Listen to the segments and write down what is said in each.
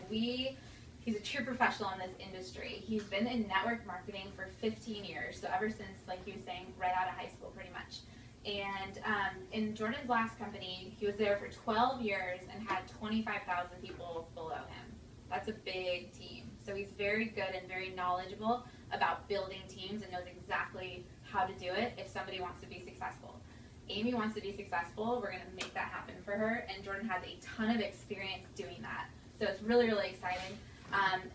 he's a true professional in this industry. He's been in network marketing for 15 years, so ever since, like he was saying, right out of high school pretty much. And in Jordan's last company, he was there for 12 years and had 25,000 people below him. That's a big team. So he's very good and very knowledgeable about building teams and knows exactly how to do it if somebody wants to be successful. Amy wants to be successful. We're going to make that happen for her, and Jordan has a ton of experience doing that. So it's really, really exciting.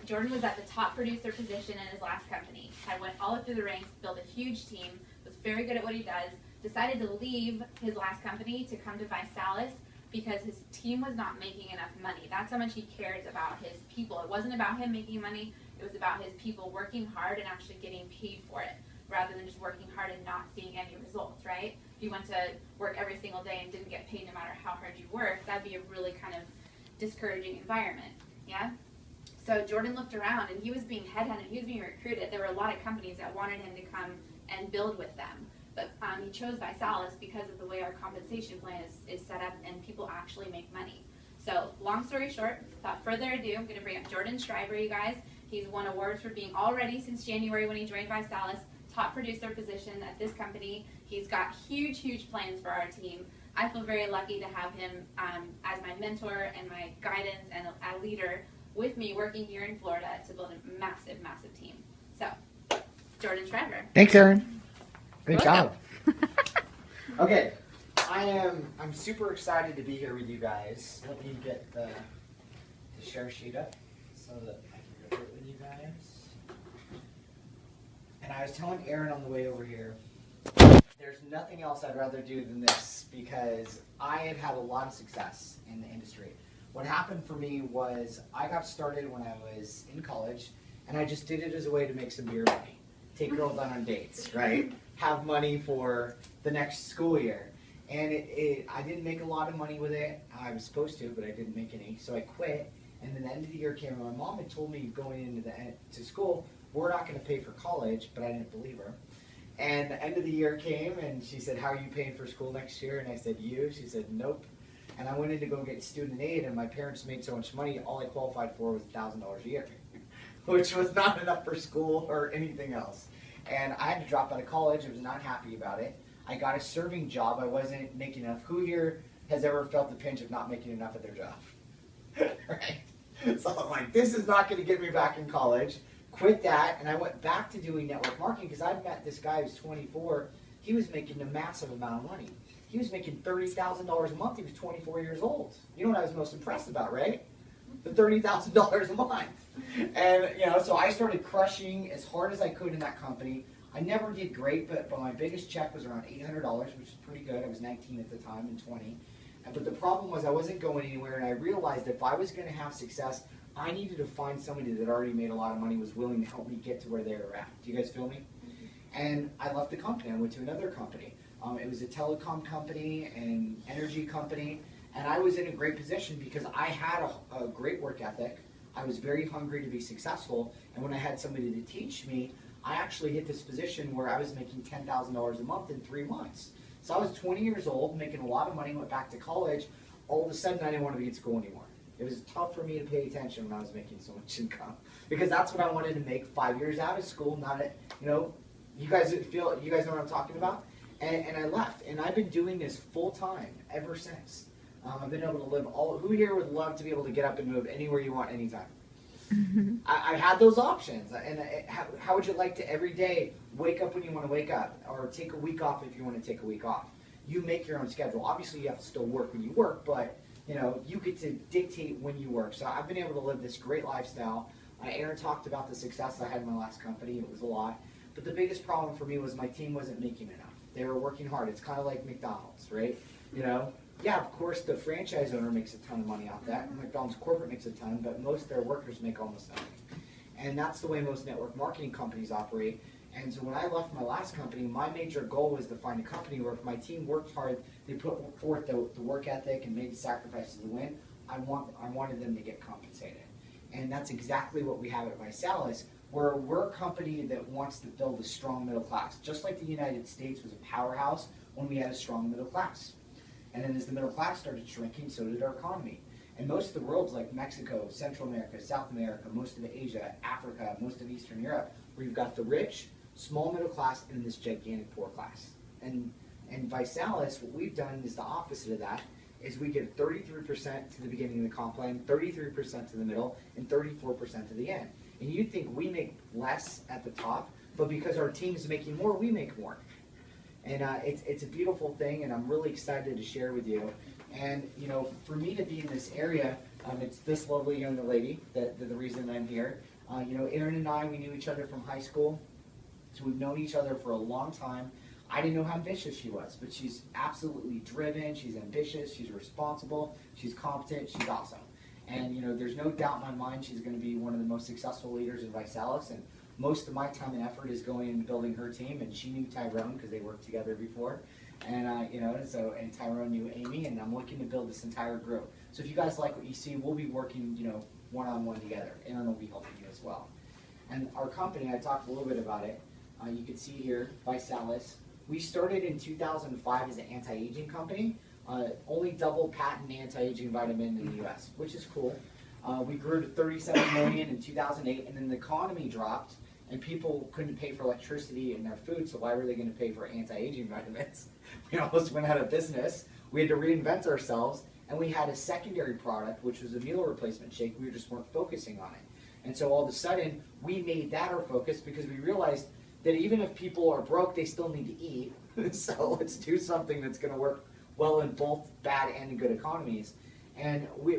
Jordan was at the top producer position in his last company. I went all up through the ranks, built a huge team, was very good at what he does, decided to leave his last company to come to Visalis because his team was not making enough money. That's how much he cares about his people. It wasn't about him making money. It was about his people working hard and actually getting paid for it, rather than just working hard and not seeing any results, right? If you went to work every single day and didn't get paid no matter how hard you worked, that'd be a really kind of discouraging environment, yeah? So Jordan looked around and he was being headhunted, he was being recruited. There were a lot of companies that wanted him to come and build with them. But he chose Visalis because of the way our compensation plan is set up and people actually make money. So long story short, without further ado, I'm going to bring up Jordan Schreiber, you guys. He's won awards for being already since January when he joined Visalis, top producer position at this company. He's got huge, huge plans for our team. I feel very lucky to have him as my mentor and my guidance and a leader with me working here in Florida to build a massive, massive team. So, Jordan Schreiber. Thanks, Erin. Great job. Okay, I'm super excited to be here with you guys. Let me get the share sheet up so that I can go through it with you guys. And I was telling Erin on the way over here, there's nothing else I'd rather do than this because I have had a lot of success in the industry. What happened for me was I got started when I was in college, and I just did it as a way to make some beer money. Take girls out on dates, right? Have money for the next school year. And I didn't make a lot of money with it. I was supposed to, but I didn't make any. So I quit, and then the end of the year came, and my mom had told me going into school, we're not going to pay for college, but I didn't believe her. And the end of the year came, and she said, how are you paying for school next year? And I said, you? She said, nope. And I went in to go get student aid, and my parents made so much money, all I qualified for was $1,000 a year, which was not enough for school or anything else. And I had to drop out of college. I was not happy about it. I got a serving job. I wasn't making enough. Who here has ever felt the pinch of not making enough at their job? Right? So I'm like, this is not going to get me back in college. Quit that, and I went back to doing network marketing because I'd met this guy who's 24. He was making a massive amount of money. He was making $30,000 a month. He was 24 years old. You know what I was most impressed about, right? The $30,000 a month. And, so I started crushing as hard as I could in that company. I never did great, but my biggest check was around $800, which is pretty good. I was 19 at the time and 20. But the problem was I wasn't going anywhere, and I realized if I was going to have success, I needed to find somebody that already made a lot of money, was willing to help me get to where they were at. Do you guys feel me? And I left the company. I went to another company. It was a telecom company and energy company, and I was in a great position because I had a great work ethic. I was very hungry to be successful, and when I had somebody to teach me, I actually hit this position where I was making $10,000 a month in 3 months. So I was 20 years old, making a lot of money, went back to college. All of a sudden, I didn't want to be in school anymore. It was tough for me to pay attention when I was making so much income because that's what I wanted to make 5 years out of school. Not at, you guys know what I'm talking about? And I left, and I've been doing this full time ever since. I've been able to live who here would love to be able to get up and move anywhere you want anytime? I had those options. And how would you like to every day wake up when you want to wake up or take a week off if you want to take a week off? You make your own schedule. Obviously, you have to still work when you work, but you get to dictate when you work. So I've been able to live this great lifestyle. Aaron talked about the success I had in my last company. It was a lot. But the biggest problem for me was my team wasn't making enough. They were working hard. It's kind of like McDonald's, right? Yeah, of course, the franchise owner makes a ton of money off that. McDonald's corporate makes a ton, but most of their workers make almost nothing. And that's the way most network marketing companies operate. And so when I left my last company, my major goal was to find a company where if my team worked hard, they put forth the work ethic and made the sacrifices to win, I wanted them to get compensated. And that's exactly what we have at Visalis, where we're a company that wants to build a strong middle class. Just like the United States was a powerhouse when we had a strong middle class. And then as the middle class started shrinking, so did our economy. And most of the world's like Mexico, Central America, South America, most of Asia, Africa, most of Eastern Europe, where you've got the rich, small middle class, and this gigantic poor class. And Visalis, what we've done is the opposite of that, is we give 33% to the beginning of the comp plan, 33% to the middle, and 34% to the end. And you'd think we make less at the top, but because our team's making more, we make more. And it's a beautiful thing, and I'm really excited to share with you. And, you know, for me to be in this area, it's this lovely young lady, the reason I'm here. You know, Erin and I, we knew each other from high school, so we've known each other for a long time. I didn't know how ambitious she was, but she's absolutely driven, she's ambitious, she's responsible, she's competent, she's awesome. And, you know, there's no doubt in my mind she's going to be one of the most successful leaders in Visalis, and most of my time and effort is going into building her team, and she knew Tyrone because they worked together before. And, you know, and Tyrone knew Amy, and I'm looking to build this entire group. So if you guys like what you see, we'll be working, you know, one-on-one together. Aaron will be helping you as well. And our company, I talked a little bit about it. You can see here, Visalis. We started in 2005 as an anti-aging company. Only double patent anti-aging vitamin in the U.S., which is cool. We grew to 37 million in 2008, and then the economy dropped, and people couldn't pay for electricity and their food, so why were they going to pay for anti-aging vitamins? We almost went out of business. We had to reinvent ourselves, and we had a secondary product, which was a meal replacement shake. We just weren't focusing on it. And so all of a sudden, we made that our focus because we realized that even if people are broke, they still need to eat. So let's do something that's going to work well in both bad and good economies. And we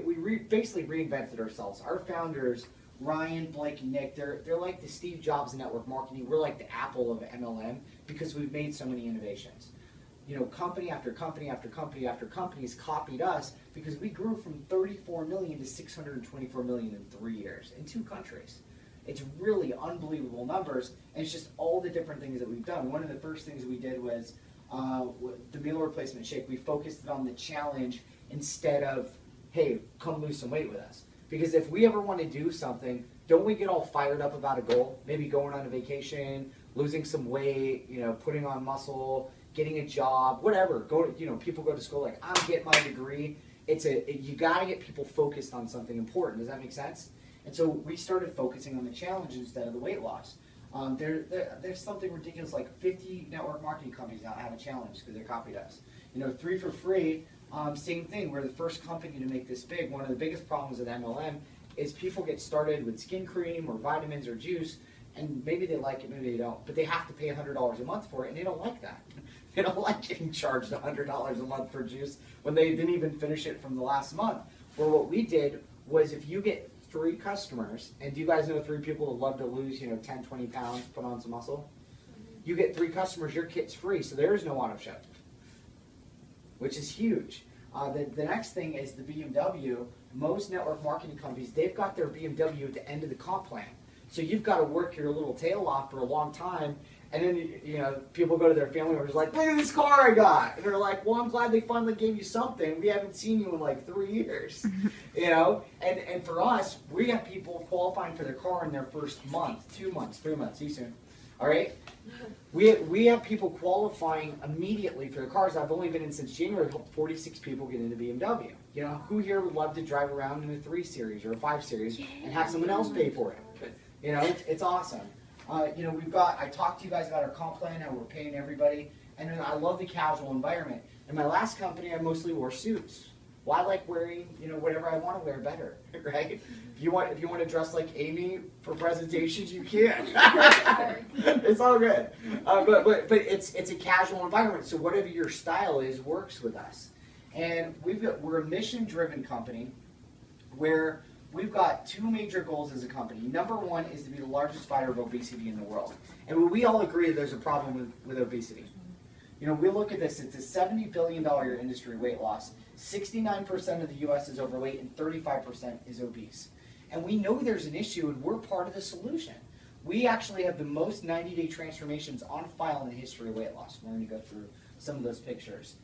basically reinvented ourselves. Our founders, Ryan, Blake, and Nick, they're like the Steve Jobs of network marketing. We're like the Apple of MLM because we've made so many innovations. You know, company after company after company after company has copied us because we grew from 34 million to 624 million in 3 years in 2 countries. It's really unbelievable numbers, and it's just all the different things that we've done. One of the first things we did was the meal replacement shake. We focused on the challenge instead of, hey, come lose some weight with us. Because if we ever want to do something, don't we get all fired up about a goal? Maybe going on a vacation, losing some weight, you know, putting on muscle, getting a job, whatever. People go to school like, I'm getting my degree. You got to get people focused on something important. Does that make sense? And so we started focusing on the challenge instead of the weight loss. There's something ridiculous like 50 network marketing companies now have a challenge because they copied us. You know, 3 for free, same thing. We're the first company to make this big. One of the biggest problems with MLM is people get started with skin cream or vitamins or juice, and maybe they like it, maybe they don't, but they have to pay $100 a month for it, and they don't like that. They don't like getting charged $100 a month for juice when they didn't even finish it from the last month. Where what we did was if you get 3 customers, and do you guys know 3 people who love to lose, 10, 20 pounds, put on some muscle? You get 3 customers, your kit's free, so there is no auto ship, which is huge. The next thing is the BMW. Most network marketing companies, they've got their BMW at the end of the comp plan. So you've got to work your little tail off for a long time, and then people go to their family members like, look at this car I got, and they're like, well, I'm glad they finally gave you something. We haven't seen you in like 3 years, And for us, we have people qualifying for their car in their first month, 2 months, 3 months. See you soon. All right. We have people qualifying immediately for their cars. I've only been in since January. 46 people get into BMW. Who here would love to drive around in a 3 Series or a 5 Series and have someone else pay for it? It's awesome. I talked to you guys about our comp plan, how we're paying everybody, and then I love the casual environment. In my last company, I mostly wore suits. Well, I like wearing, whatever I want to wear better, right? If you want to dress like Amy for presentations, you can. It's all good. But it's a casual environment, so whatever your style is works with us. And we're a mission-driven company where we've got 2 major goals as a company. Number 1 is to be the largest fighter of obesity in the world. And we all agree that there's a problem with obesity. We look at this, it's a $70 billion industry, weight loss. 69% of the U.S. is overweight and 35% is obese. And we know there's an issue and we're part of the solution. We actually have the most 90-day transformations on file in the history of weight loss. We're going to go through some of those pictures.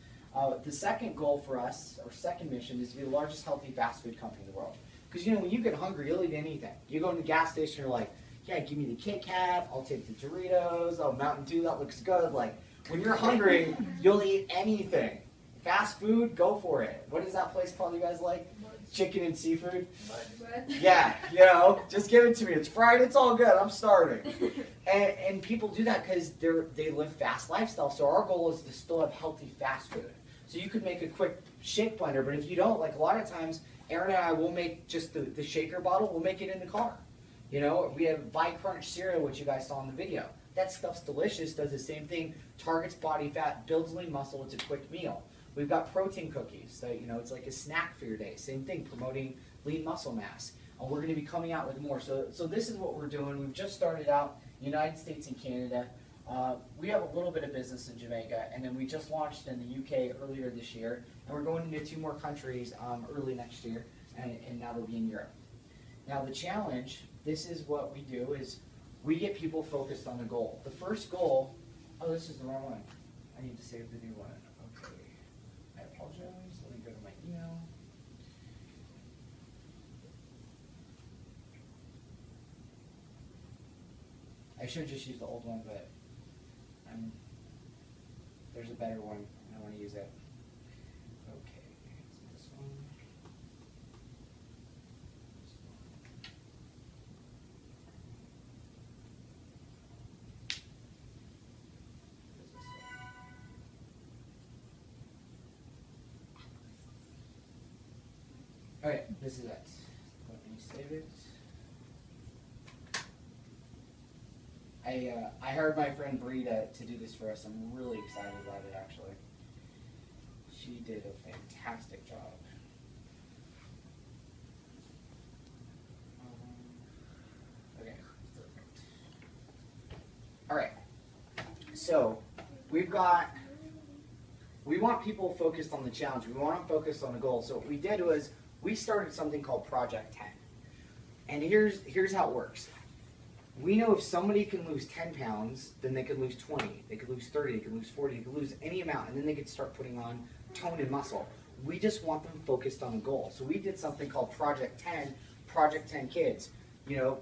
The second goal for us, or second mission, is to be the largest healthy fast food company in the world. Because when you get hungry, you'll eat anything. You go to the gas station, you're like, yeah, give me the Kit Kat, I'll take the Doritos, oh, Mountain Dew, that looks good. Like, when you're hungry, you'll eat anything. Fast food, go for it. What is that place called you guys like? chicken and seafood. What? Yeah, just give it to me. It's fried. It's all good. I'm starving. And people do that because they live fast lifestyle. So our goal is to still have healthy fast food. So you could make a quick shake blender, but if you don't, like a lot of times, Aaron and I will make just the shaker bottle. We'll make it in the car. We have Vi Crunch cereal, which you guys saw in the video. That stuff's delicious. Does the same thing. Targets body fat, builds lean muscle. It's a quick meal. We've got protein cookies. That it's like a snack for your day. Same thing, promoting lean muscle mass. And we're going to be coming out with more. So this is what we're doing. We've just started out United States and Canada. We have a little bit of business in Jamaica, and then we just launched in the UK earlier this year, and we're going into 2 more countries early next year, and now they'll be in Europe. Now the challenge, this is what we do, is we get people focused on the goal. The first goal, oh, this is the wrong one. I need to save the new one. Okay, I apologize. Let me go to my email. I should just use the old one, but there's a better one, and I want to use it. Okay, it's this one. Okay, this is it. Let me save it. I hired my friend Bree to do this for us. I'm really excited about it, actually. She did a fantastic job. Okay, perfect. All right, so we want people focused on the challenge. We want them focused on the goal. So what we did was we started something called Project 10. And here's how it works. We know if somebody can lose 10 pounds, then they could lose 20, they could lose 30, they could lose 40, they could lose any amount, and then they could start putting on tone and muscle. We just want them focused on the goal. So we did something called Project 10, Project 10 Kids.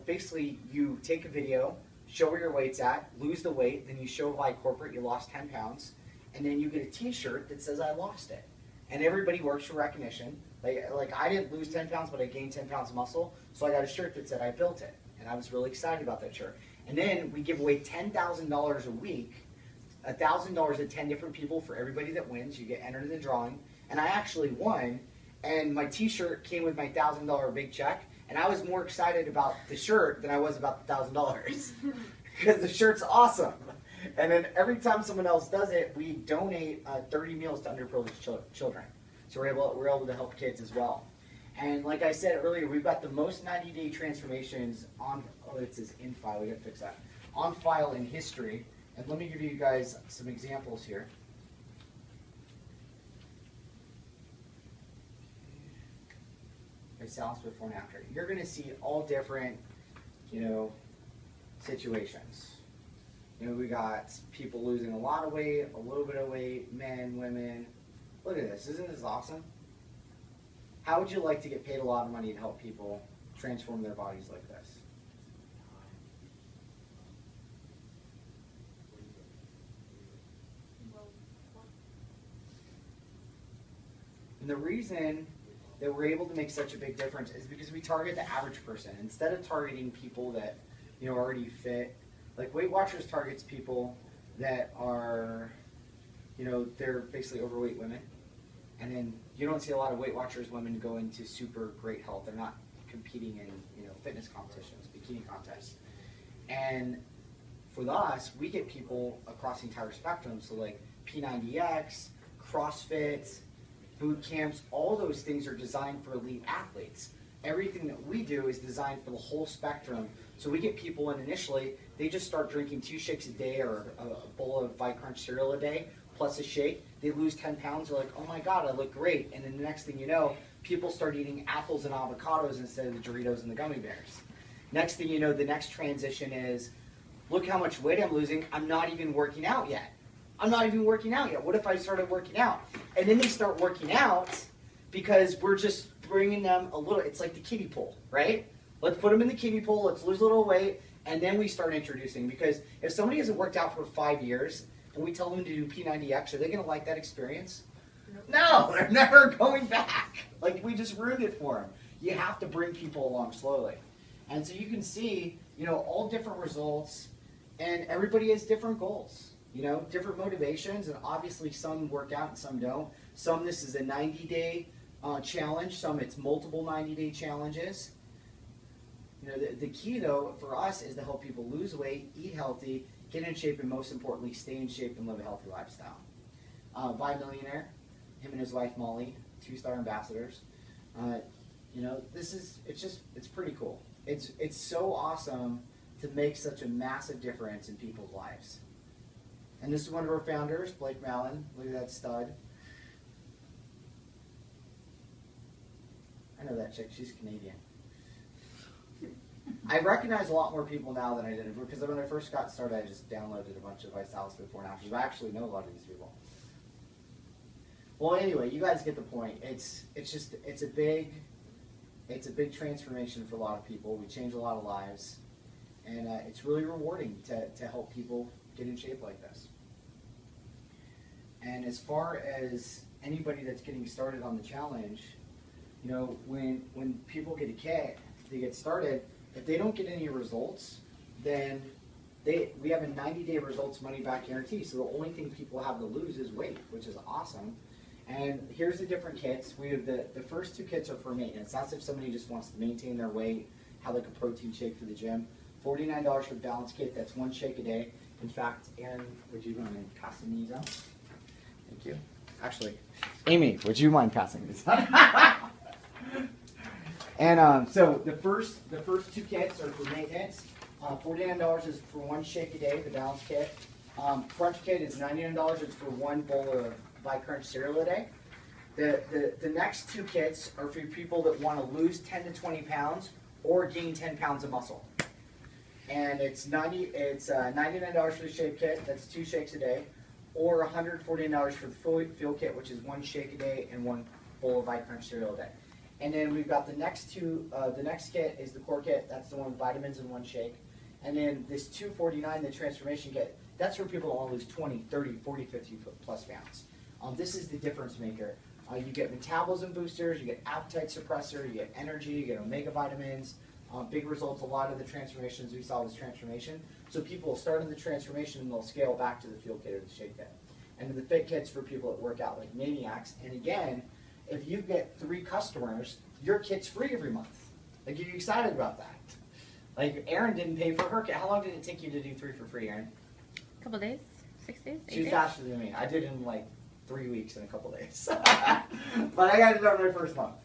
Basically you take a video, show where your weight's at, lose the weight, then you show by corporate you lost 10 pounds, and then you get a t-shirt that says I lost it. And everybody works for recognition. Like I didn't lose 10 pounds, but I gained 10 pounds of muscle, so I got a shirt that said I built it. And I was really excited about that shirt. And then we give away $10,000 a week, $1,000 to 10 different people for everybody that wins. You get entered in the drawing. And I actually won, and my t-shirt came with my $1,000 big check, and I was more excited about the shirt than I was about the $1,000 because the shirt's awesome. And then every time someone else does it, we donate 30 meals to underprivileged children. So we're able to help kids as well. And like I said earlier, we've got the most 90-day transformations on, it says in file, we gotta fix that, on file in history. And let me give you guys some examples here. Balance before and after. You're gonna see all different, situations. We got people losing a lot of weight, a little bit of weight, men, women. Look at this, isn't this awesome? How would you like to get paid a lot of money to help people transform their bodies like this? And the reason that we're able to make such a big difference is because we target the average person. Instead of targeting people that already fit, like Weight Watchers targets people that are, they're basically overweight women. And then you don't see a lot of Weight Watchers women go into super great health. They're not competing in fitness competitions, bikini contests. And for us, we get people across the entire spectrum. So like P90X, CrossFit, boot camps, all those things are designed for elite athletes. Everything that we do is designed for the whole spectrum. So we get people in initially, they just start drinking 2 shakes a day or a bowl of Vi Crunch cereal a day, plus a shake. They lose 10 pounds, they're like, oh my God, I look great. And then the next thing you know, people start eating apples and avocados instead of the Doritos and the gummy bears. Next thing you know, the next transition is, look how much weight I'm losing, I'm not even working out yet. I'm not even working out yet. What if I started working out? And then they start working out because we're just bringing them a little, it's like the kiddie pool, right? Let's put them in the kiddie pool, let's lose a little weight, and then we start introducing. Because if somebody hasn't worked out for 5 years, and we tell them to do P90X, are they going to like that experience? No, they're never going back. Like, we just ruined it for them. You have to bring people along slowly. And so you can see, all different results, and everybody has different goals, different motivations, and obviously some work out and some don't. Some, this is a 90-day challenge. Some, it's multiple 90-day challenges. The key, though, for us is to help people lose weight, eat healthy, get in shape, and most importantly, stay in shape and live a healthy lifestyle. Bi-millionaire, him and his wife Molly, 2-star ambassadors. It's pretty cool. It's so awesome to make such a massive difference in people's lives. And this is one of our founders, Blake Mallon. Look at that stud. I know that chick. She's Canadian. I recognize a lot more people now than I did, because when I first got started, I just downloaded a bunch of Visalis before and afters. I actually know a lot of these people. Well, anyway, you guys get the point. It's a big transformation for a lot of people. We change a lot of lives, and it's really rewarding to help people get in shape like this. And as far as anybody that's getting started on the challenge, when people get a kit, they get started. If they don't get any results, then we have a 90-day results money back guarantee. So the only thing people have to lose is weight, which is awesome. And here's the different kits. We have the first 2 kits are for maintenance. That's if somebody just wants to maintain their weight, have like a protein shake for the gym. $49 for the balance kit. That's 1 shake a day. In fact, Aaron, would you mind passing these out? Thank you. Actually, Amy, would you mind passing these out? And so the first 2 kits are for maintenance. $49 is for 1 shake a day, the balance kit. Crunch kit is $99. It's for 1 bowl of Crunch cereal a day. The next 2 kits are for people that want to lose 10 to 20 pounds or gain 10 pounds of muscle. And it's $99 for the shake kit. That's 2 shakes a day, or $149 for the fuel kit, which is 1 shake a day and 1 bowl of Crunch cereal a day. And then we've got the next 2. The next kit is the core kit. That's the one with vitamins and 1 shake. And then this $249, the transformation kit, that's for people that want to lose 20, 30, 40, 50 plus pounds. This is the difference maker. You get metabolism boosters, you get appetite suppressor, you get energy, you get omega vitamins. Big results. A lot of the transformations we saw was transformation. So people will start in the transformation and they'll scale back to the fuel kit or the shake kit. And then the fit kit's for people that work out like maniacs. And again, if you get 3 customers, your kit's free every month. Like, you're excited about that. Like, Erin didn't pay for her kit. How long did it take you to do 3 for free, Erin? A couple days, 6 days, 8 She's days. faster than me. I did it in like 3 weeks and a couple days. But I got it done my first month.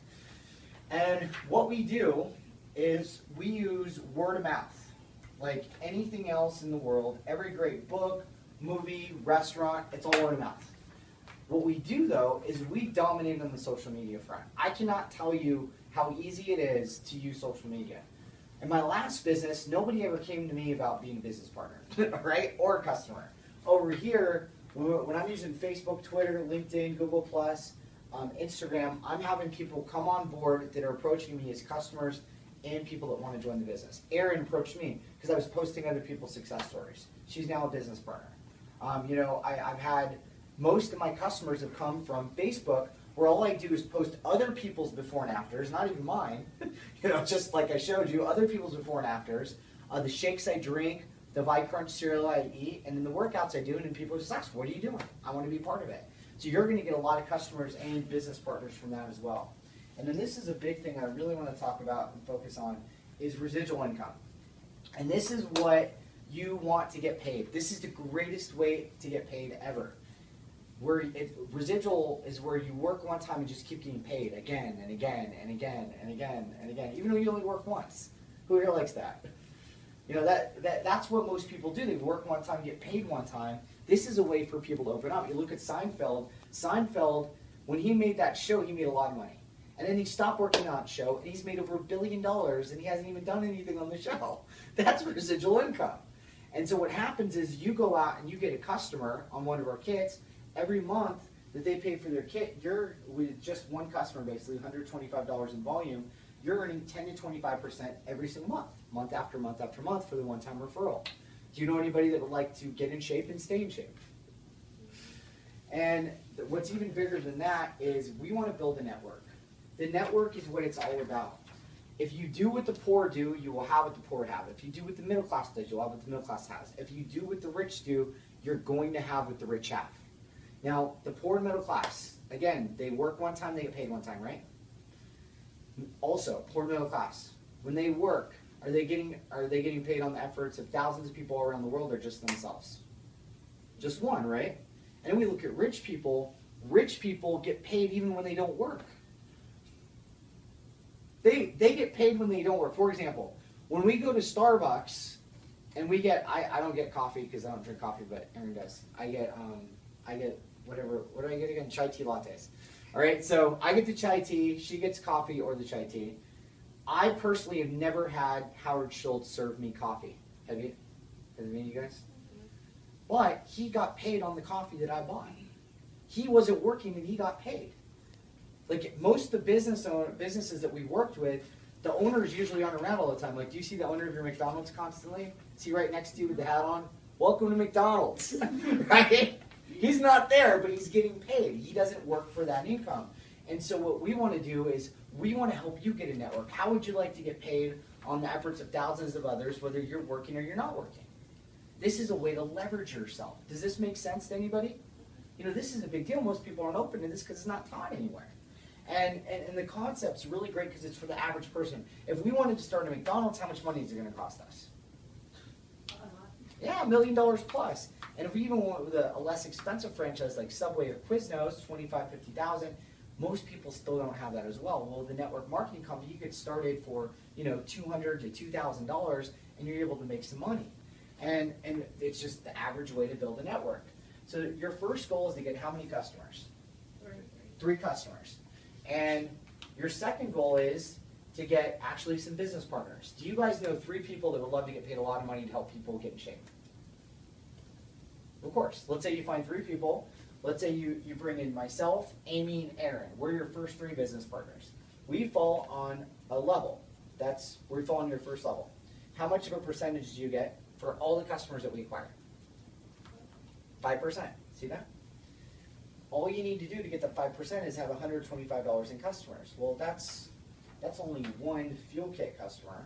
And what we do is we use word of mouth. Like anything else in the world, every great book, movie, restaurant, it's all word of mouth. What we do, though, is we dominate on the social media front. I cannot tell you how easy it is to use social media. In my last business, nobody ever came to me about being a business partner, right? Or a customer. Over here, when I'm using Facebook, Twitter, LinkedIn, Google+, Instagram, I'm having people come on board that are approaching me as customers and people that want to join the business. Erin approached me because I was posting other people's success stories. She's now a business partner. I've had most of my customers have come from Facebook, where all I do is post other people's before and afters, not even mine. Just like I showed you, other people's before and afters, the shakes I drink, the Crunch cereal I eat, and then the workouts I do, and then people just ask, what are you doing? I want to be part of it. So you're going to get a lot of customers and business partners from that as well. And then this is a big thing I really want to talk about and focus on, is residual income. And this is what you want to get paid. This is the greatest way to get paid ever. Residual is where you work one time and just keep getting paid again and again and again and again and again, even though you only work once. Who here likes that? That's what most people do. They work one time, get paid one time. This is a way for people to open up. You look at Seinfeld. Seinfeld, when he made that show, he made a lot of money. And then he stopped working on that show, and he's made over $1 billion, and he hasn't even done anything on the show. That's residual income. And so what happens is you go out and you get a customer on one of our kits. Every month that they pay for their kit, you're, with just one customer basically, $125 in volume, you're earning 10 to 25% every single month, month after month after month for the one-time referral. Do you know anybody that would like to get in shape and stay in shape? And what's even bigger than that is we want to build a network. The network is what it's all about. If you do what the poor do, you will have what the poor have. If you do what the middle class does, you'll have what the middle class has. If you do what the rich do, you're going to have what the rich have. Now, the poor and middle class, again, they work one time, they get paid one time, right? Also, poor middle class, when they work, are they getting paid on the efforts of thousands of people all around the world or just themselves? Just one, right? And we look at rich people get paid even when they don't work. They get paid when they don't work. For example, when we go to Starbucks and we get, I don't get coffee because I don't drink coffee, but Aaron does. I get whatever, what do I get again? Chai tea lattes. All right, so I get the chai tea, she gets coffee or the chai tea. I personally have never had Howard Schultz serve me coffee. Have you? Has it been you guys? But he got paid on the coffee that I bought. He wasn't working and he got paid. Like most of the businesses that we worked with, the owners usually aren't around all the time. Like, do you see the owner of your McDonald's constantly? Is he right next to you with the hat on? Welcome to McDonald's, right? He's not there, but he's getting paid. He doesn't work for that income. And so what we want to do is we want to help you get a network. How would you like to get paid on the efforts of thousands of others, whether you're working or you're not working? This is a way to leverage yourself. Does this make sense to anybody? You know, this is a big deal. Most people aren't open to this because it's not taught anywhere. And the concept's really great because it's for the average person. If we wanted to start a McDonald's, how much money is it going to cost us? Yeah, $1 million plus. And if we even went with a less expensive franchise like Subway or Quiznos, $25,000, $50,000, most people still don't have that as well. Well, the network marketing company, you get started for $200 to $2,000, and you're able to make some money. And it's just the average way to build a network. So your first goal is to get how many customers? 3 customers. And your second goal is to get actually some business partners. Do you guys know 3 people that would love to get paid a lot of money to help people get in shape? Of course. Let's say you find 3 people. Let's say you bring in myself, Amy, and Aaron. We're your first 3 business partners. We fall on a level. We fall on your first level. How much of a percentage do you get for all the customers that we acquire? 5%. See that? All you need to do to get the 5% is have $125 in customers. Well, that's only one fuel kit customer,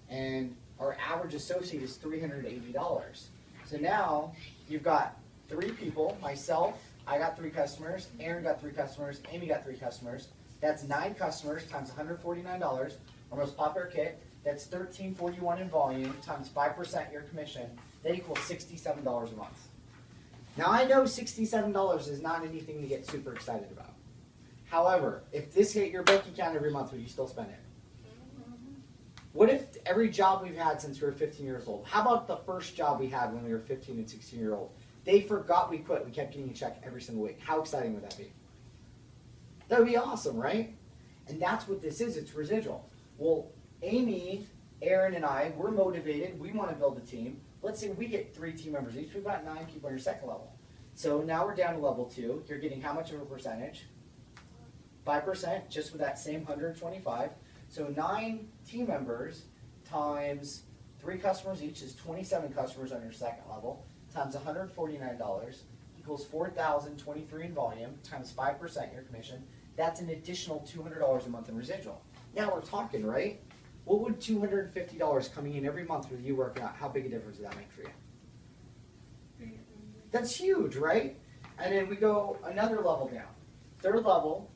and our average associate is $380. So now you've got 3 people, myself, I got 3 customers, Aaron got 3 customers, Amy got 3 customers. That's 9 customers times $149, our most popular kit. That's $13.41 in volume times 5% your commission. That equals $67 a month. Now I know $67 is not anything to get super excited about. However, if this hit your bank account every month, would you still spend it? What if every job we've had since we were 15 years old? How about the first job we had when we were 15 and 16 years old? They forgot we quit. We kept getting a check every single week. How exciting would that be? That would be awesome, right? And that's what this is. It's residual. Well, Amy, Aaron, and I, we're motivated. We want to build a team. Let's say we get 3 team members each. We've got 9 people on your second level. So now we're down to level 2. You're getting how much of a percentage? 5%, just with that same 125. So 9 team members times 3 customers each is 27 customers on your second level times $149 equals $4,023 in volume times 5% your commission. That's an additional $200 a month in residual. Now we're talking, right? What would $250 coming in every month with you working out, how big a difference does that make for you? That's huge, right? And then we go another level down. Third level,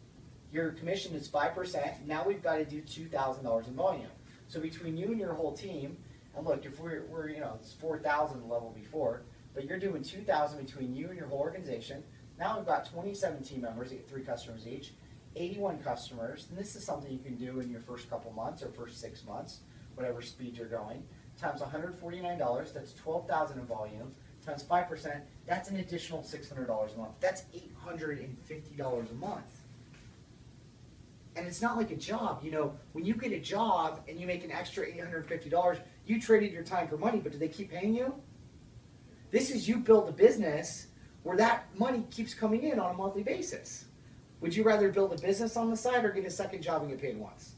your commission is 5%. Now we've got to do $2,000 in volume. So between you and your whole team, and look, if we're it's 4,000 the level before, but you're doing 2,000 between you and your whole organization. Now we've got 27 team members, 3 customers each, 81 customers, and this is something you can do in your first couple months or first 6 months, whatever speed you're going, times $149, that's 12,000 in volume, times 5%, that's an additional $600 a month. That's $850 a month. And it's not like a job. When you get a job and you make an extra $850, you traded your time for money, but do they keep paying you? This is you build a business where that money keeps coming in on a monthly basis. Would you rather build a business on the side or get a second job and get paid once?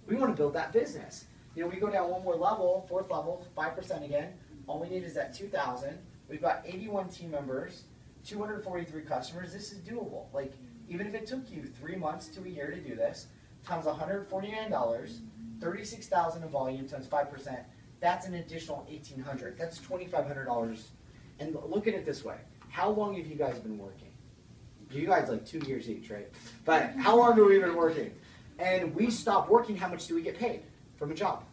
We want to build that business. We go down one more level, 4th level, 5% again. All we need is that 2,000. We've got 81 team members, 243 customers, this is doable. Like, even if it took you 3 months to a year to do this, times $149, 36,000 in volume times 5%, that's an additional $1,800. That's $2,500. And look at it this way. How long have you guys been working? You guys like 2 years each, right? But how long have we been working? And we stop working, how much do we get paid from a job?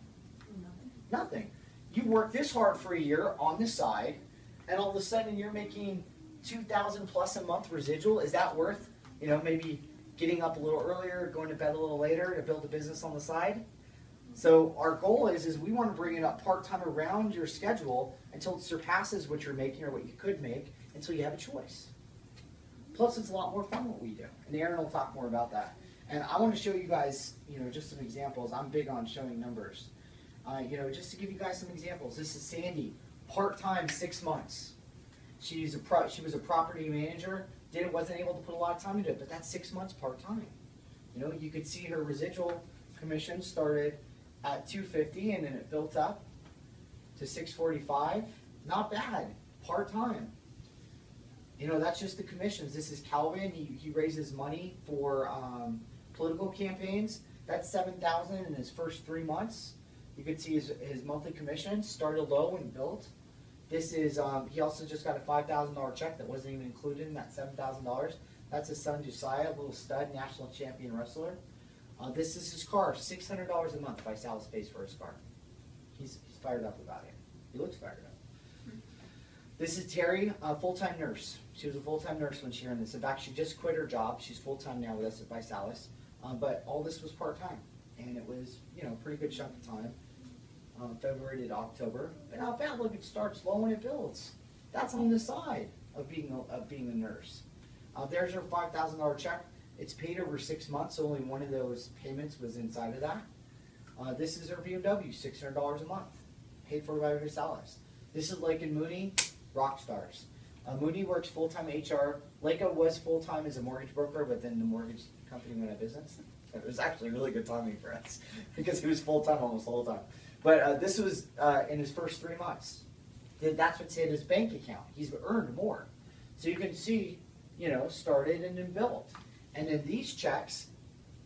Nothing. You work this hard for a year on the side, and all of a sudden you're making $2,000 plus a month residual. Is that worth, maybe getting up a little earlier, going to bed a little later to build a business on the side? So our goal is we want to bring it up part-time around your schedule until it surpasses what you're making or what you could make until you have a choice. Plus, it's a lot more fun what we do. And Aaron will talk more about that. And I want to show you guys, just some examples. I'm big on showing numbers. Just to give you guys some examples. This is Sandy, part-time, 6 months. She was a property manager. Wasn't able to put a lot of time into it, but that's 6 months part-time. You could see her residual commission started at $250, and then it built up to $645. Not bad, part-time. That's just the commissions. This is Calvin. He raises money for political campaigns. That's $7,000 in his first 3 months. You can see his monthly commission started low and built. This is he also just got a $5,000 check that wasn't even included in that $7,000. That's his son Josiah, a little stud, national champion wrestler. This is his car, $600 a month by Salas pays for his car. He's fired up about it. He looks fired up. This is Terry, a full-time nurse. She was a full-time nurse when she earned this. In fact, she just quit her job. She's full-time now with us at Visalis. But all this was part-time. And it was, a pretty good chunk of time. February to October. But not bad. Look, it starts low and it builds. That's on the side of being a nurse. There's her $5,000 check. It's paid over 6 months, so only one of those payments was inside of that. This is her BMW, $600 a month, paid for by Visalis. This is Lake and Mooney, rock stars. Mooney works full-time HR. Leica was full-time as a mortgage broker, but then the mortgage company went out of business. It was actually really good timing for us because he was full-time almost the whole time. But this was in his first 3 months. That's what's in his bank account. He's earned more. So you can see, started and then built. And then these checks,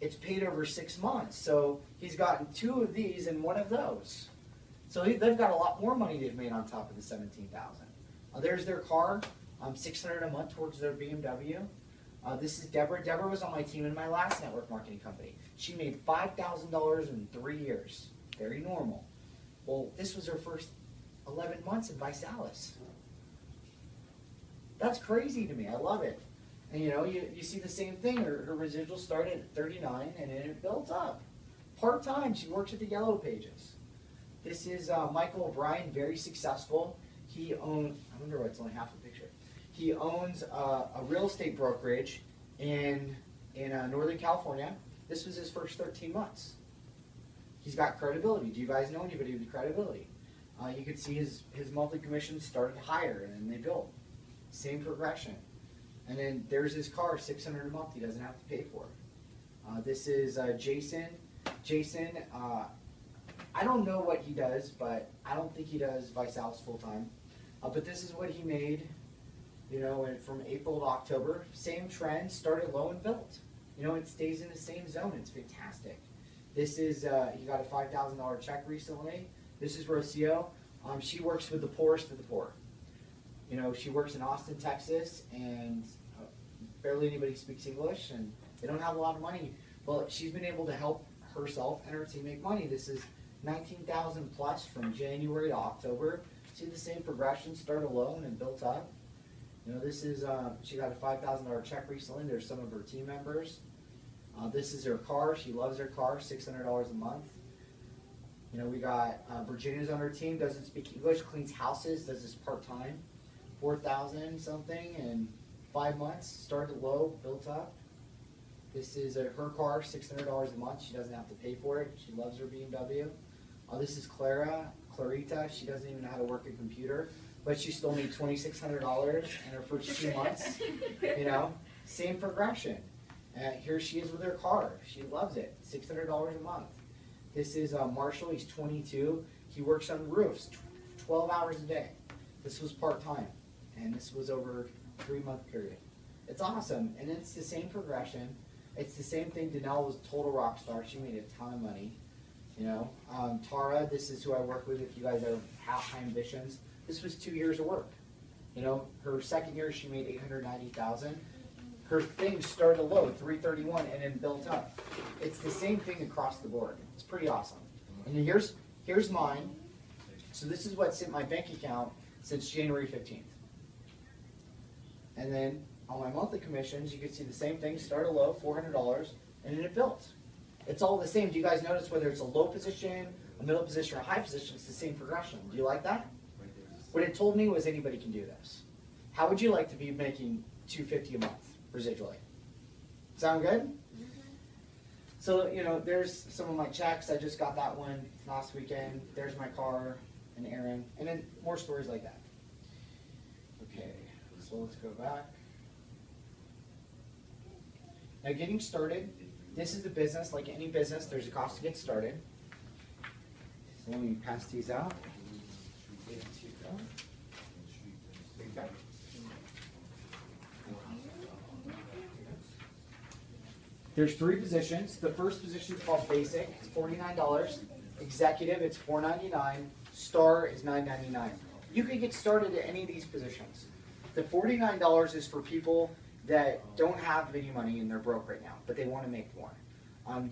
it's paid over 6 months. So he's gotten 2 of these and 1 of those. So they've got a lot more money they've made on top of the $17,000. There's their car, $600 a month towards their BMW. This is Deborah. Deborah was on my team in my last network marketing company. She made $5,000 in 3 years. Very normal. Well, this was her first 11 months in Visalis. That's crazy to me. I love it. And you see the same thing. Her residual started at 39 and then it built up. Part-time, she works at the Yellow Pages. This is Michael O'Brien, very successful. He owns, I wonder why it's only half the picture. He owns a real estate brokerage in Northern California. This was his first 13 months. He's got credibility. Do you guys know anybody with credibility? You can see his monthly commission started higher and then they built. Same progression. And then there's his car, $600 a month. He doesn't have to pay for it. This is Jason. Jason, I don't know what he does, but I don't think he does Visalis full time. But this is what he made, from April to October. Same trend, started low and built. It stays in the same zone. It's fantastic. This is, he got a $5,000 check recently. This is Rocio. She works with the poorest of the poor. She works in Austin, Texas, and barely anybody speaks English, and they don't have a lot of money. Well, she's been able to help herself and her team make money. This is $19,000 plus from January to October. See the same progression, started low and built up. This is, she got a $5,000 check recently. There's some of her team members. This is her car. She loves her car, $600 a month. We got Virginia's on her team, doesn't speak English, cleans houses, does this part-time. 4,000 something in 5 months, started low, built up. This is her car, $600 a month. She doesn't have to pay for it. She loves her BMW. This is Clarita. She doesn't even know how to work a computer, but she still made $2,600 in her first 2 months. Same progression. Here she is with her car. She loves it. $600 a month. This is Marshall. He's 22. He works on roofs 12 hours a day. This was part-time, and this was over 3-month period. It's awesome, and it's the same progression. It's the same thing. Danelle was a total rock star. She made a ton of money. You know, Tara, this is who I work with. If you guys have high ambitions, this was 2 years of work. You know, her second year she made $890,000. Her thing started low, 331, and then built up. It's the same thing across the board. It's pretty awesome. And here's mine. So this is what's in my bank account since January 15th. And then on my monthly commissions, you can see the same thing, started low, $400, and then it built. It's all the same. Do you guys notice whether it's a low position, a middle position, or a high position, it's the same progression. Do you like that? What it told me was anybody can do this. How would you like to be making $250 a month residually? Sound good? So, you know, there's some of my checks. I just got that one last weekend. There's my car and Aaron, and then more stories like that. Okay, so let's go back. Now, getting started, this is the business. Like any business, there's a cost to get started. So let me pass these out. Okay. There's 3 positions. The first position is called basic. It's $49. Executive, it's $4.99. Star is $9.99. You can get started at any of these positions. The $49 is for people that don't have any money and they're broke right now, but they want to make more.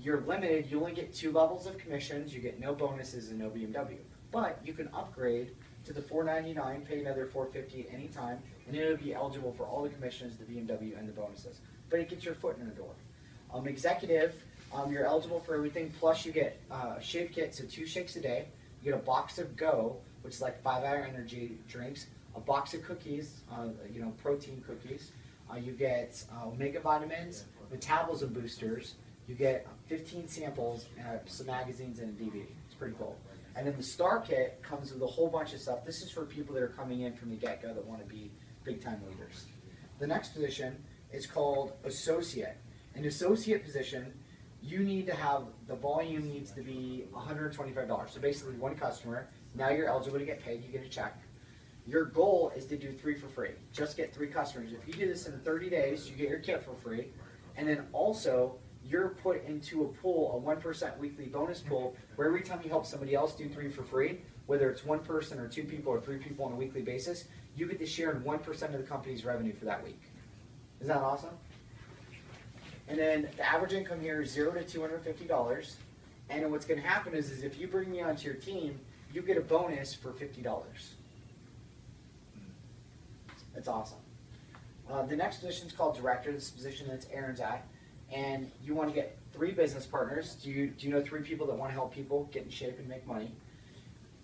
You're limited. You only get 2 levels of commissions. You get no bonuses and no BMW. But you can upgrade to the $4.99, pay another $4.50 at any time, and it'll be eligible for all the commissions, the BMW, and the bonuses. But it gets your foot in the door. Executive, you're eligible for everything, plus you get a shave kit, so 2 shakes a day. You get a box of Go, which is like 5-hour energy drinks, a box of cookies, you know, protein cookies. You get omega vitamins, metabolism boosters. You get 15 samples, some magazines, and a DVD. It's pretty cool. And then the Star Kit comes with a whole bunch of stuff. This is for people that are coming in from the get-go that want to be big-time leaders. The next position is called Associate. An associate position, you need to have, the volume needs to be $125. So basically 1 customer. Now you're eligible to get paid. You get a check. Your goal is to do 3 for free. Just get 3 customers. If you do this in 30 days, you get your kit for free. And then also, you're put into a pool, a 1% weekly bonus pool, where every time you help somebody else do 3 for free, whether it's 1 person or 2 people or 3 people on a weekly basis, you get to share in 1% of the company's revenue for that week. Isn't that awesome? And then the average income here is $0 to $250. And then what's going to happen is if you bring me onto your team, you get a bonus for $50. That's awesome. The next position is called director. This is the position that's Aaron's at. And you want to get 3 business partners. Do you know 3 people that want to help people get in shape and make money?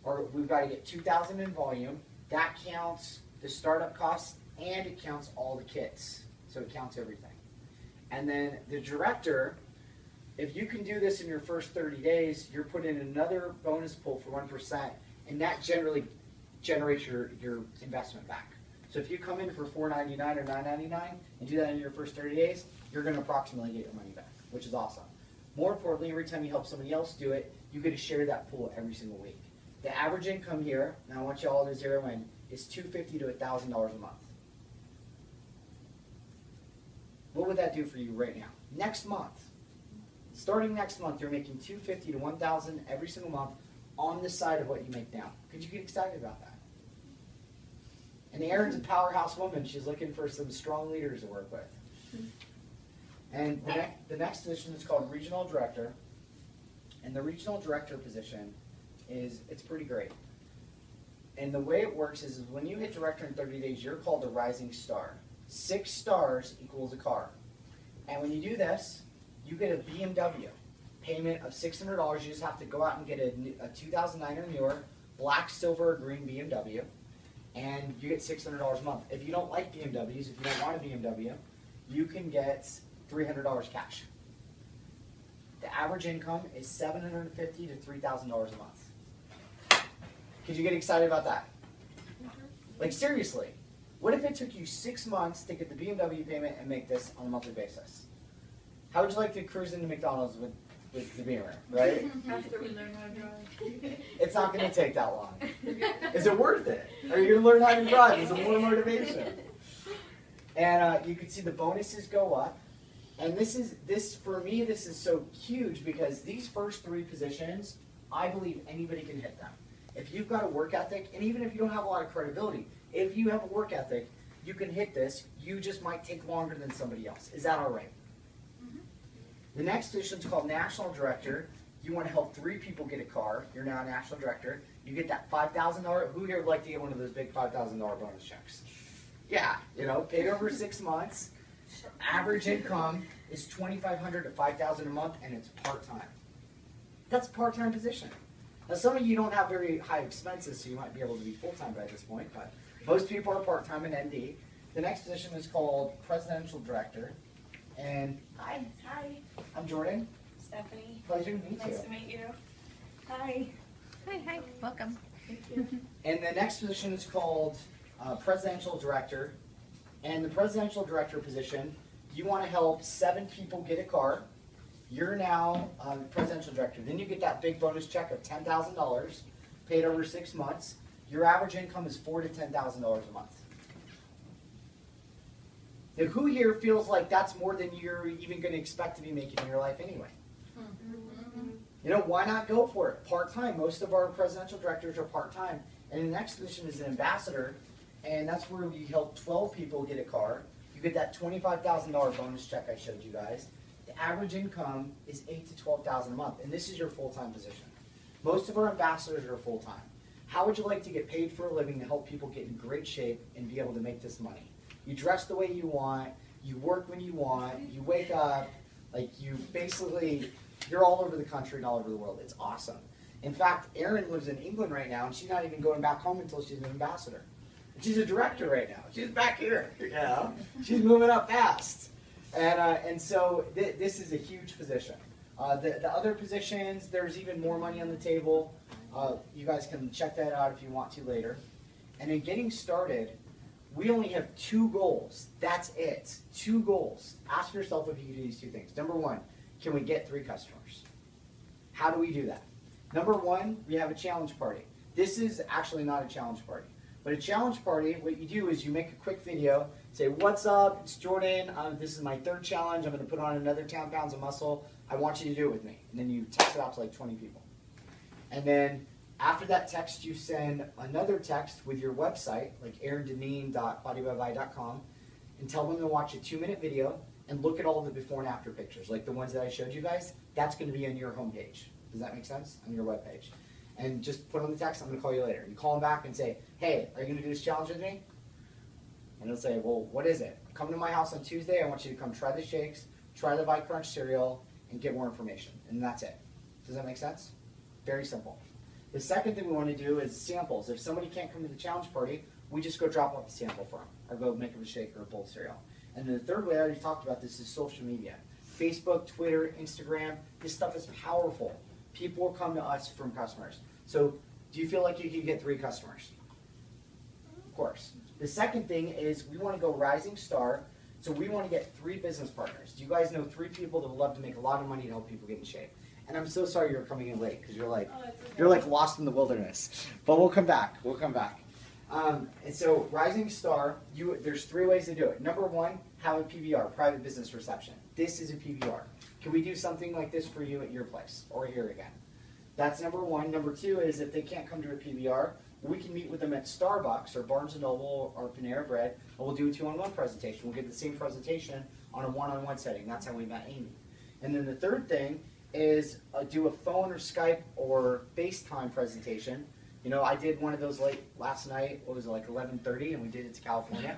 Or we've got to get 2,000 in volume. That counts the startup costs and it counts all the kits. So it counts everything. And then the director, if you can do this in your first 30 days, you're put in another bonus pool for 1%, and that generally generates your investment back. So if you come in for $4.99 or $9.99 and do that in your first 30 days, you're going to approximately get your money back, which is awesome. More importantly, every time you help somebody else do it, you get to share that pool every single week. The average income here, and I want you all to zero in, is $250 to $1,000 a month. What would that do for you right now? Next month, starting next month, you're making $250 to $1,000 every single month on the side of what you make now. Could you get excited about that? And Erin's a powerhouse woman. She's looking for some strong leaders to work with. And the next position is called regional director. And the regional director position it's pretty great. And the way it works is when you hit director in 30 days, you're called a rising star. 6 stars equals a car. And when you do this, you get a BMW payment of $600. You just have to go out and get a 2009 or newer, black, silver, or green BMW, and you get $600 a month. If you don't like BMWs, if you don't want a BMW, you can get $300 cash. The average income is $750 to $3,000 a month. Could you get excited about that? Like seriously. What if it took you 6 months to get the BMW payment and make this on a monthly basis? How would you like to cruise into McDonald's with the Beamer, right? After we learn how to drive. It's not going to take that long. Is it worth it? Are you going to learn how to drive? Is it more motivation? And you can see the bonuses go up. And for me, this is so huge because these first 3 positions, I believe anybody can hit them. If you've got a work ethic, and even if you don't have a lot of credibility, if you have a work ethic, you can hit this. You just might take longer than somebody else. Is that all right? The next position is called National Director. You want to help 3 people get a car. You're now a National Director. You get that $5,000. Who here would like to get one of those big $5,000 bonus checks? Yeah, paid over 6 months. Average income is $2,500 to $5,000 a month, and it's part-time. That's a part-time position. Now, some of you don't have very high expenses, so you might be able to be full-time by this point, but most people are part-time in ND. The next position is called Presidential Director. And Hi. I'm Jordan. Stephanie. Pleasure to meet you. Nice to meet you. Hi. Hi. Welcome. Thank you. And the next position is called Presidential Director. And the Presidential Director position, you want to help 7 people get a car. You're now Presidential Director. Then you get that big bonus check of $10,000 paid over 6 months. Your average income is $4,000 to $10,000 a month. Now, who here feels like that's more than you're even going to expect to be making in your life anyway? Why not go for it? Part-time. Most of our presidential directors are part-time. And the next position is an ambassador, and that's where we help 12 people get a car. You get that $25,000 bonus check I showed you guys. The average income is $8,000 to $12,000 a month, and this is your full-time position. Most of our ambassadors are full-time. How would you like to get paid for a living to help people get in great shape and be able to make this money? You dress the way you want, you work when you want, you wake up, you're all over the country and all over the world. It's awesome. In fact, Erin lives in England right now, and she's not even going back home until she's an ambassador. She's a director right now. She's back here. She's moving up fast. And so this is a huge position. The other positions, there's even more money on the table. You guys can check that out if you want to later. And in getting started, we only have 2 goals. That's it. 2 goals. Ask yourself if you can do these 2 things. Number 1, can we get 3 customers? How do we do that? Number 1, we have a challenge party. This is actually not a challenge party. But a challenge party, what you do is you make a quick video, say, what's up, it's Jordan, this is my 3rd challenge, I'm going to put on another 10 pounds of muscle, I want you to do it with me. And then you text it out to like 20 people. And then after that text, you send another text with your website, like aarondeneen.bodybyby.com, and tell them to watch a 2-minute video and look at all the before and after pictures, like the ones that I showed you guys. That's going to be on your homepage. Does that make sense? On your webpage. And just put on the text, I'm going to call you later. You call them back and say, hey, are you going to do this challenge with me? And they'll say, well, what is it? Come to my house on Tuesday. I want you to come try the shakes, try the Bite Crunch cereal, and get more information. And that's it. Does that make sense? Very simple. The second thing we want to do is samples. If somebody can't come to the challenge party, we just go drop off a sample for them, or go make them a shake or a bowl of cereal. And then the third way, I already talked about this, is social media. Facebook, Twitter, Instagram. This stuff is powerful. People will come to us from customers. So do you feel like you can get 3 customers? Of course. The second thing is we want to go rising star. So we want to get 3 business partners. Do you guys know 3 people that would love to make a lot of money to help people get in shape? And I'm so sorry you're coming in late because you're like lost in the wilderness. But we'll come back. We'll come back. And so rising star, there's 3 ways to do it. Number 1, have a PBR, private business reception. This is a PBR. Can we do something like this for you at your place or here again? That's number 1. Number 2 is if they can't come to a PBR, we can meet with them at Starbucks or Barnes & Noble or Panera Bread, and we'll do a 2-on-1 presentation. We'll get the same presentation on a 1-on-1 setting. That's how we met Amy. And then the third thing is do a phone or Skype or FaceTime presentation. I did one of those last night. What was it, like 11:30, and we did it to California.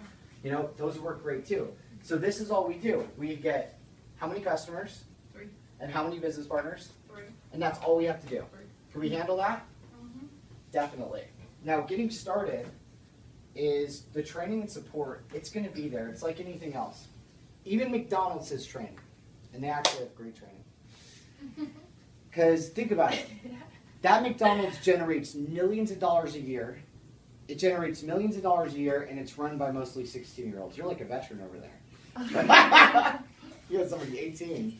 Those work great too. So this is all we do. We get how many customers? 3. And how many business partners? 3. And that's all we have to do. 3. Can we handle that? Mm-hmm. Definitely. Now, getting started is the training and support. It's going to be there. It's like anything else. Even McDonald's has training, and they actually have great training. Because think about it. That McDonald's generates millions of dollars a year. It generates millions of dollars a year, and it's run by mostly 16-year-olds. You're like a veteran over there. You got somebody 18.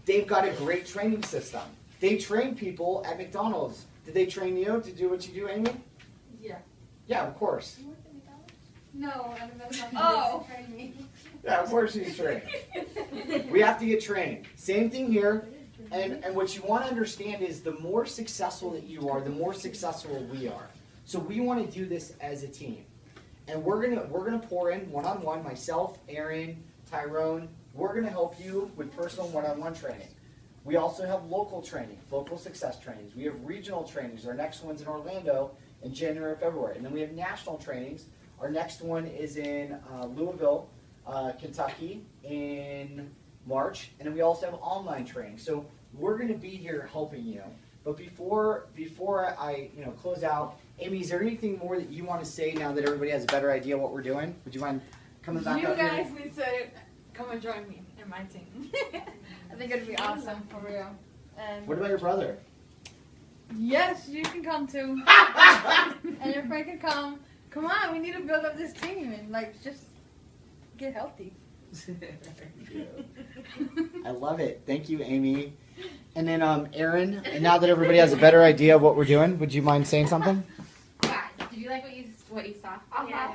They've got a great training system. They train people at McDonald's. Did they train you to do what you do, Amy? Yeah. Yeah, of course. You work at McDonald's? No, I'm about to Oh. train me. Yeah, of course she's trained. We have to get trained. Same thing here. And what you want to understand is the more successful that you are, the more successful we are. So we want to do this as a team. And we're gonna pour in one-on-one, myself, Aaron, Tyrone. We're gonna help you with personal one-on-one training. We also have local training, local success trainings. We have regional trainings. Our next one's in Orlando in January or February. And then we have national trainings. Our next one is in Louisville, Kentucky in March. And then we also have online training. So we're going to be here helping you. But before I close out, Amy, is there anything more that you want to say now that everybody has a better idea what we're doing? Would you mind coming back up You here? guys need to come and join me in my team. I think it'd be awesome for real. And What about your brother? yes, you can come too. And your friend can come. Come on, we need to build up this team and just get healthy. I love it. Thank you, Amy. And then Aaron, and now that everybody has a better idea of what we're doing, would you mind saying something? Yeah. Did you like what you saw? Yeah.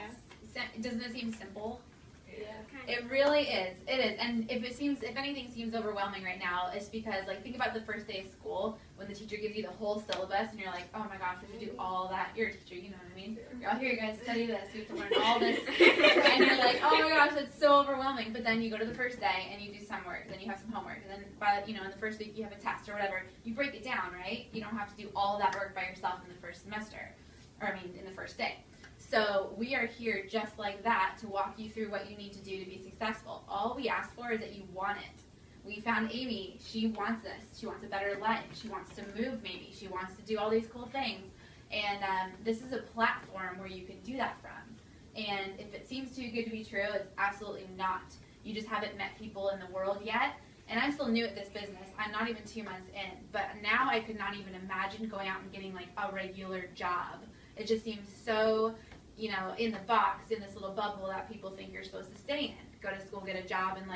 Doesn't it seem simple? Yeah. It really is. It is. And if anything seems overwhelming right now, it's because think about the first day of school when the teacher gives you the whole syllabus and you're like, oh my gosh, we have to do all that. You're a teacher, you know what I mean? You're all here, you guys study this, you have to learn all this. And you're like, oh my gosh, that's so overwhelming. But then you go to the first day and you do some work, then you have some homework, and then in the first week you have a test or whatever. You break it down, right? You don't have to do all that work by yourself in the first semester, in the first day. So we are here just like that to walk you through what you need to do to be successful. All we ask for is that you want it. We found Amy. She wants this. She wants a better life. She wants to move maybe. She wants to do all these cool things. And this is a platform where you can do that from. And if it seems too good to be true, it's absolutely not. You just haven't met people in the world yet. And I'm still new at this business. I'm not even 2 months in. But now I could not even imagine going out and getting a regular job. It just seems so in the box, in this little bubble that people think you're supposed to stay in. Go to school, get a job, and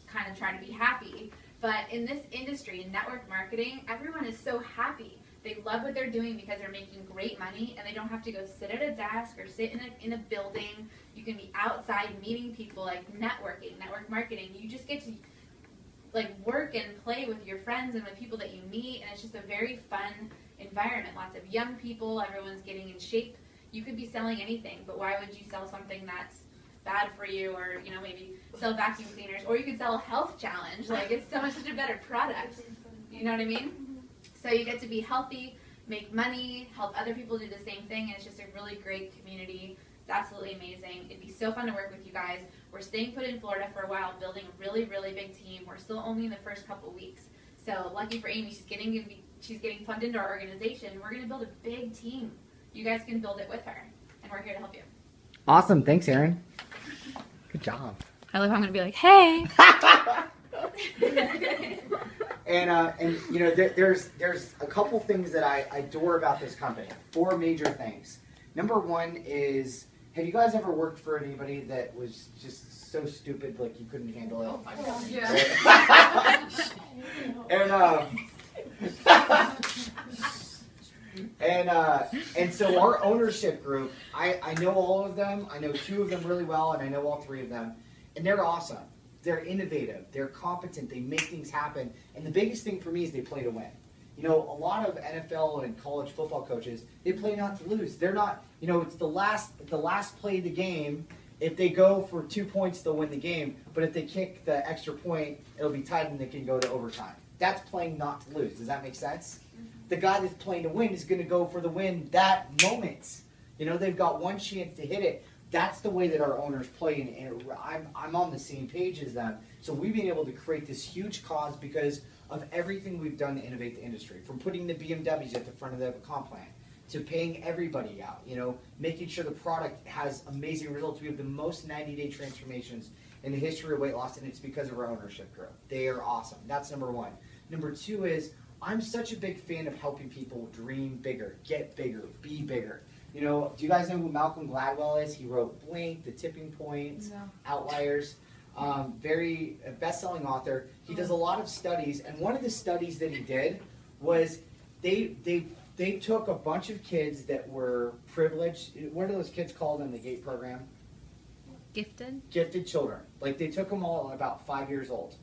kind of try to be happy. But in this industry, in network marketing, everyone is so happy. They love what they're doing because they're making great money, and they don't have to go sit at a desk or sit in a building. You can be outside meeting people, networking, network marketing. You just get to work and play with your friends and with people that you meet, and it's just a very fun environment. Lots of young people, everyone's getting in shape. You could be selling anything, but why would you sell something that's bad for you, or maybe sell vacuum cleaners, or you could sell a health challenge? It's such a better product. You know what I mean? So you get to be healthy, make money, help other people do the same thing, and it's just a really great community. It's absolutely amazing. It'd be so fun to work with you guys. We're staying put in Florida for a while, building a really, really big team. We're still only in the first couple weeks. So lucky for Amy, she's getting plugged into our organization. We're going to build a big team. You guys can build it with her, and we're here to help you. Awesome. Thanks, Aaron. Good job. I love how I'm going to be like, hey. And there's a couple things that I adore about this company. 4 major things. Number one is, have you guys ever worked for anybody that was just so stupid you couldn't handle it? Oh my God. Yeah. And so our ownership group, I know all of them. I know 2 of them really well, and I know all 3 of them. And they're awesome. They're innovative. They're competent. They make things happen. And the biggest thing for me is they play to win. A lot of NFL and college football coaches, they play not to lose. They're not, it's the last play of the game. If they go for 2 points, they'll win the game. But if they kick the extra point, it'll be tied and they can go to overtime. That's playing not to lose. Does that make sense? The guy that's playing to win is going to go for the win that moment. They've got one chance to hit it. That's the way that our owners play, and I'm on the same page as them. So we've been able to create this huge cause because of everything we've done to innovate the industry, from putting the BMWs at the front of the comp plan to paying everybody out, making sure the product has amazing results. We have the most 90-day transformations in the history of weight loss, and it's because of our ownership group. They are awesome. That's number 1. Number 2 is, I'm such a big fan of helping people dream bigger, get bigger, be bigger. Do you guys know who Malcolm Gladwell is? He wrote Blink, The Tipping Point, Outliers. Very best-selling author. He does a lot of studies, and one of the studies that he did was they took a bunch of kids that were privileged. What are those kids called in the GATE program? Gifted children. Like they took them all about 5 years old.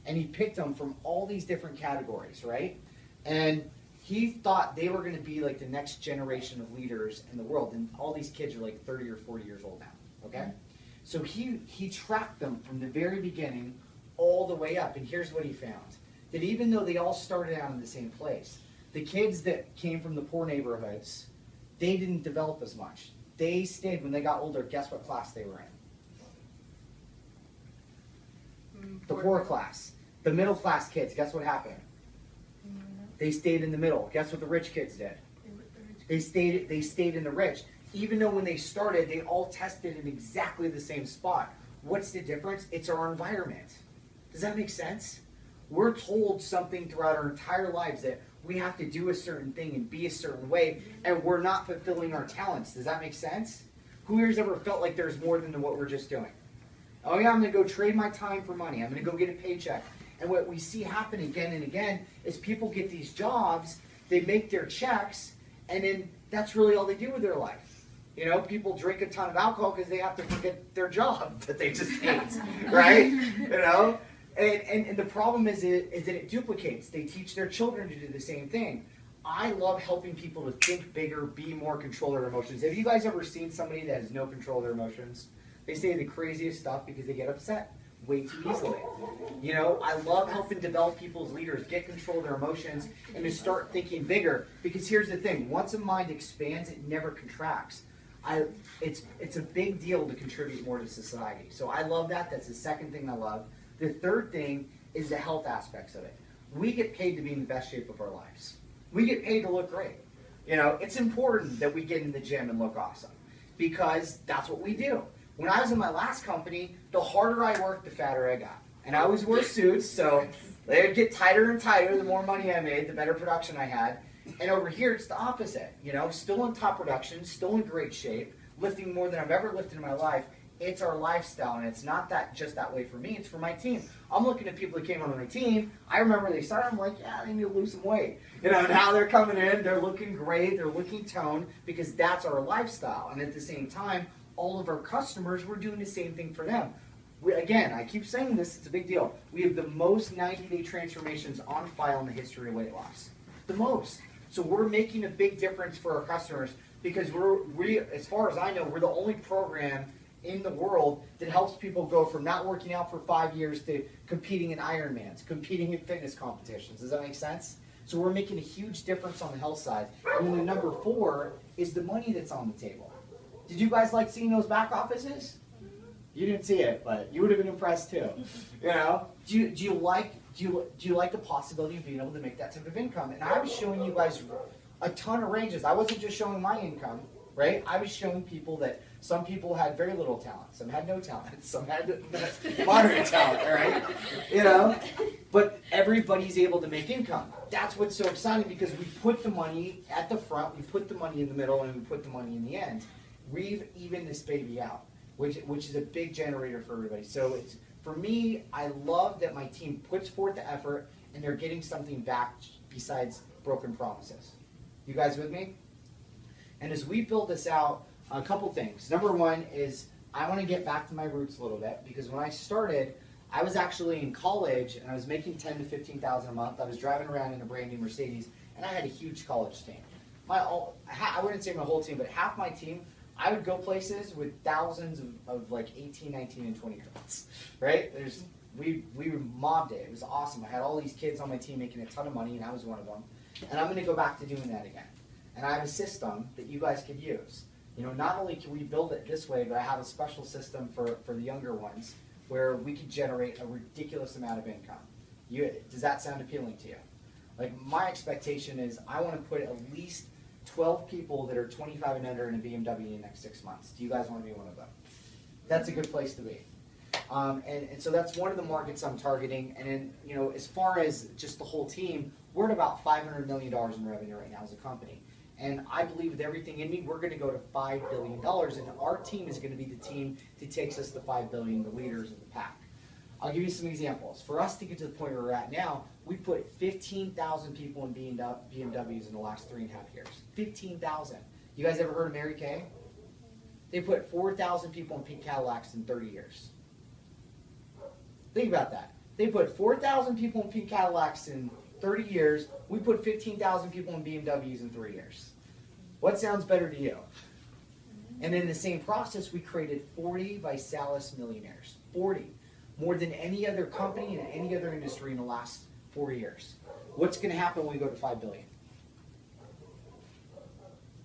And he picked them from all these different categories, right? And he thought they were going to be like the next generation of leaders in the world. And all these kids are like 30 or 40 years old now, okay? So he tracked them from the very beginning all the way up. And here's what he found. That even though they all started out in the same place, the kids that came from the poor neighborhoods, they didn't develop as much. They stayed, when they got older, guess what class they were in? The poor class. The middle class kids, guess what happened? They stayed in the middle. Guess what the rich kids did? They stayed in the rich. Even though when they started, they all tested in exactly the same spot. What's the difference? It's our environment. Does that make sense? We're told something throughout our entire lives that we have to do a certain thing and be a certain way, and we're not fulfilling our talents. Does that make sense? Who here's ever felt like there's more than what we're just doing? Oh yeah, I'm going to go trade my time for money. I'm going to go get a paycheck. And what we see happen again and again is people get these jobs, they make their checks, and then that's really all they do with their life. You know, people drink a ton of alcohol because they have to forget their job that they just hate, right? You know? And the problem is that it duplicates. They teach their children to do the same thing. I love helping people to think bigger, be more control of their emotions. Have you guys ever seen somebody that has no control of their emotions? They say the craziest stuff because they get upset way too easily. You know, I love helping develop people's leaders, get control of their emotions, and to start thinking bigger. Because here's the thing, once a mind expands, it never contracts. It's a big deal to contribute more to society. So I love that. That's the second thing I love. The third thing is the health aspects of it. We get paid to be in the best shape of our lives. We get paid to look great. You know, it's important that we get in the gym and look awesome because that's what we do. When I was in my last company, the harder I worked, the fatter I got. And I always wore suits, so they'd get tighter and tighter. The more money I made, the better production I had. And over here, it's the opposite. You know, still in top production, still in great shape, lifting more than I've ever lifted in my life. It's our lifestyle, and it's not just that way for me. It's for my team. I'm looking at people that came on my team. I remember they started. I'm like, yeah, they need to lose some weight. You know, now they're coming in. They're looking great. They're looking toned because that's our lifestyle. And at the same time, all of our customers, we're doing the same thing for them. Again, I keep saying this. It's a big deal. We have the most 90-day transformations on file in the history of weight loss. The most. So we're making a big difference for our customers because we, as far as I know, we're the only program in the world that helps people go from not working out for 5 years to competing in Ironmans, competing in fitness competitions. Does that make sense? So we're making a huge difference on the health side. And then the number 4 is the money that's on the table. Did you guys like seeing those back offices? You didn't see it, but you would have been impressed too. You know, do you like the possibility of being able to make that type of income? And I was showing you guys a ton of ranges. I wasn't just showing my income, right? I was showing people that some people had very little talent, some had no talent, some had moderate talent, right? You know, but everybody's able to make income. That's what's so exciting because we put the money at the front, we put the money in the middle, and we put the money in the end. We've evened this baby out, which is a big generator for everybody. So it's, for me, I love that my team puts forth the effort and they're getting something back besides broken promises. You guys with me? And as we build this out, a couple things. Number one is I want to get back to my roots a little bit because when I started, I was actually in college and I was making $10,000 to $15,000 a month. I was driving around in a brand new Mercedes and I had a huge college team. I wouldn't say my whole team, but half my team, I would go places with thousands of like 18, 19, and 20 year olds, right? We mobbed it. It was awesome. I had all these kids on my team making a ton of money, and I was one of them. And I'm going to go back to doing that again. And I have a system that you guys could use. You know, not only can we build it this way, but I have a special system for the younger ones where we could generate a ridiculous amount of income. Does that sound appealing to you? Like, my expectation is I want to put at least 12 people that are 25 and under in a BMW in the next 6 months. Do you guys want to be one of them? That's a good place to be. And so that's one of the markets I'm targeting. And then, you know, as far as just the whole team, we're at about $500 million in revenue right now as a company. And I believe with everything in me, we're going to go to $5 billion. And our team is going to be the team that takes us to $5 billion, the leaders of the pack. I'll give you some examples. For us to get to the point where we're at now, we put 15,000 people in BMWs in the last 3.5 years. 15,000. You guys ever heard of Mary Kay? They put 4,000 people in pink Cadillacs in 30 years. Think about that. They put 4,000 people in pink Cadillacs in 30 years. We put 15,000 people in BMWs in 3 years. What sounds better to you? And in the same process, we created 40 Visalis millionaires. 40. More than any other company in any other industry in the last 4 years. What's going to happen when we go to 5 billion?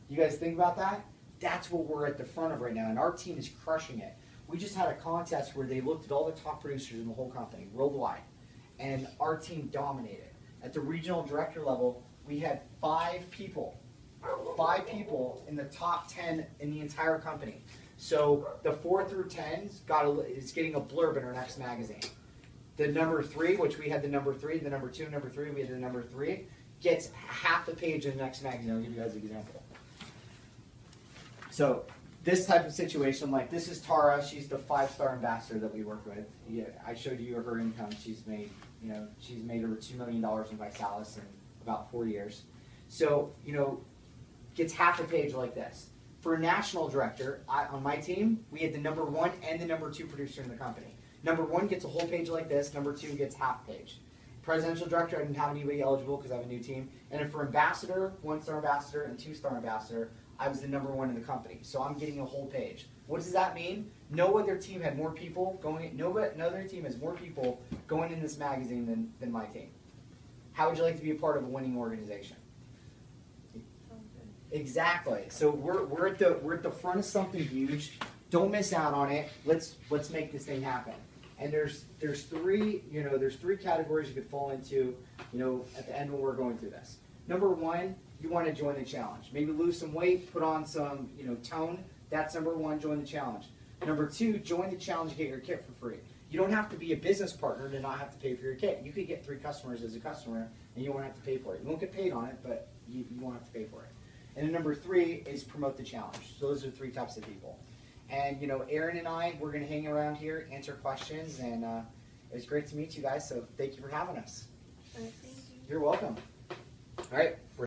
You guys think about that? That's what we're at the front of right now, and our team is crushing it. We just had a contest where they looked at all the top producers in the whole company, worldwide, and our team dominated. At the regional director level, we had 5 people in the top 10 in the entire company. So the 4 through 10s is getting a blurb in our next magazine. The number 3, which we had the number 3, the number 2, number 3, we had the number 3, gets half a page in the next magazine. I'll give you guys an example. So this type of situation, like this is Tara. She's the 5-star ambassador that we work with. Yeah, I showed you her income. She's made over $2 million in Visalis in about 4 years. So, gets half a page like this. For a national director, on my team, we had the number 1 and the number 2 producer in the company. Number 1 gets a whole page like this. Number 2 gets half page. Presidential director, I didn't have anybody eligible because I have a new team. And then for ambassador, 1-star ambassador and 2-star ambassador, I was the number 1 in the company. So I'm getting a whole page. What does that mean? No other team had more people going. No other team has more people going in this magazine than my team. How would you like to be a part of a winning organization? Exactly. So we're at the front of something huge. Don't miss out on it. Let's make this thing happen. And there's 3 categories you could fall into at the end when we're going through this. Number 1, you want to join the challenge. Maybe lose some weight, put on some tone. That's number 1. Join the challenge. Number 2, join the challenge. Get your kit for free. You don't have to be a business partner to not have to pay for your kit. You could get 3 customers as a customer, and you won't have to pay for it. You won't get paid on it, but you won't have to pay for it. And then number 3 is promote the challenge. So those are 3 types of people. And Aaron and I, we're going to hang around here, answer questions, and it was great to meet you guys. So thank you for having us. Thank you. You're welcome. All right.